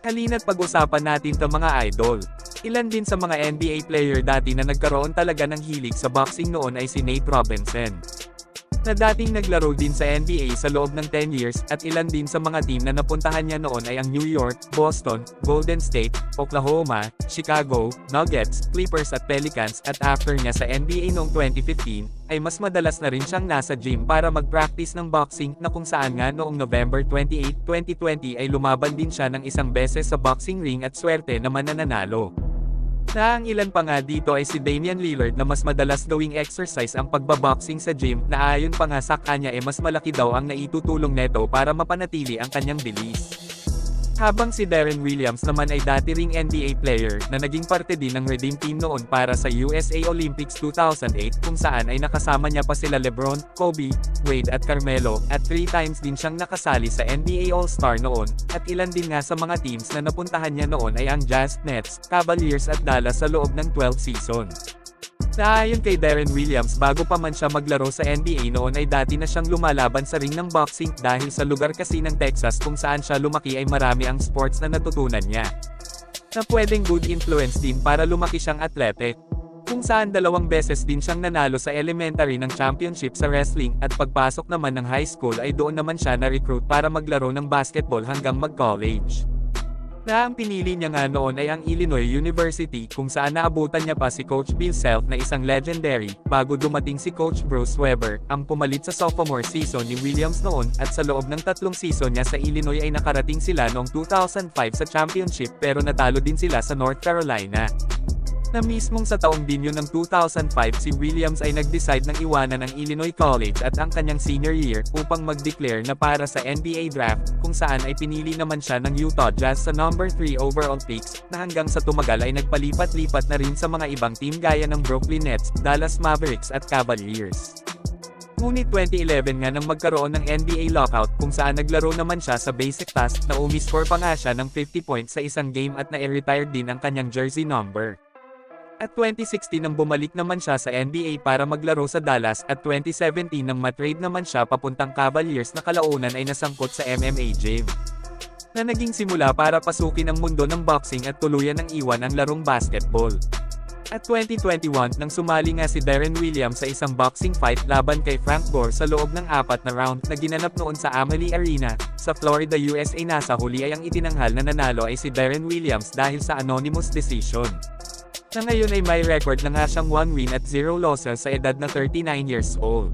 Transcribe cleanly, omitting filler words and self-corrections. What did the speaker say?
Halina't pag-usapan natin to mga idol. Ilan din sa mga NBA player dati na nagkaroon talaga ng hilig sa boxing noon ay si Nate Robinson, na dating naglaro din sa NBA sa loob ng 10 years, at ilan din sa mga team na napuntahan niya noon ay ang New York, Boston, Golden State, Oklahoma, Chicago, Nuggets, Clippers at Pelicans, at after niya sa NBA noong 2015, ay mas madalas na rin siyang nasa gym para mag-practice ng boxing, na kung saan nga noong November 28, 2020 ay lumaban din siya ng isang beses sa boxing ring at swerte naman na nanalo. Na ang ilan pa nga dito ay si Damian Lillard na mas madalas gawing exercise ang pagbaboxing sa gym, na ayon pa nga sa kanya mas malaki daw ang naitutulong neto para mapanatili ang kanyang bilis. Habang si Deron Williams naman ay dati ring NBA player na naging parte din ng Redeem Team noon para sa USA Olympics 2008, kung saan ay nakasama niya pa sila LeBron, Kobe, Wade at Carmelo, at 3 times din siyang nakasali sa NBA All-Star noon, at ilan din nga sa mga teams na napuntahan niya noon ay ang Jazz, Nets, Cavaliers at Dallas sa loob ng 12 season. Naayon kay Deron Williams, bago pa man siya maglaro sa NBA noon ay dati na siyang lumalaban sa ring ng boxing, dahil sa lugar kasi ng Texas kung saan siya lumaki ay marami ang sports na natutunan niya, na pwedeng good influence din para lumaki siyang atlete. Kung saan 2 beses din siyang nanalo sa elementary ng championship sa wrestling, at pagpasok naman ng high school ay doon naman siya na-recruit para maglaro ng basketball hanggang mag-college. Na ang pinili niya nga noon ay ang Illinois University, kung saan naabutan niya pa si Coach Bill Self na isang legendary, bago dumating si Coach Bruce Weber, ang pumalit sa sophomore season ni Williams noon, at sa loob ng 3 season niya sa Illinois ay nakarating sila noong 2005 sa championship, pero natalo din sila sa North Carolina. Na mismong sa taong din yun ng 2005 si Williams ay nag-decide ng iwanan ang Illinois College at ang kanyang senior year upang mag-declare na para sa NBA draft, kung saan ay pinili naman siya ng Utah Jazz sa number 3 overall picks, na hanggang sa tumagal ay nagpalipat-lipat na rin sa mga ibang team gaya ng Brooklyn Nets, Dallas Mavericks at Cavaliers. Ngunit 2011 nga nang magkaroon ng NBA lockout, kung saan naglaro naman siya sa basic task, na umiscore pa nga siya ng 50 points sa isang game at na-retire din ang kanyang jersey number. At 2016 nang bumalik naman siya sa NBA para maglaro sa Dallas, at 2017 nang matrade naman siya papuntang Cavaliers, na kalaunan ay nasangkot sa MMA gym, na naging simula para pasukin ang mundo ng boxing at tuluyan ng iwan ang larong basketball. At 2021 nang sumali nga si Deron Williams sa isang boxing fight laban kay Frank Gore sa loob ng 4 na round na ginanap noon sa Amalie Arena, sa Florida, USA. Nasa huli ay ang itinanghal na nanalo ay si Deron Williams dahil sa anonymous decision. Na ngayon ay may record na nga siyang 1 win at 0 losses sa edad na 39 years old.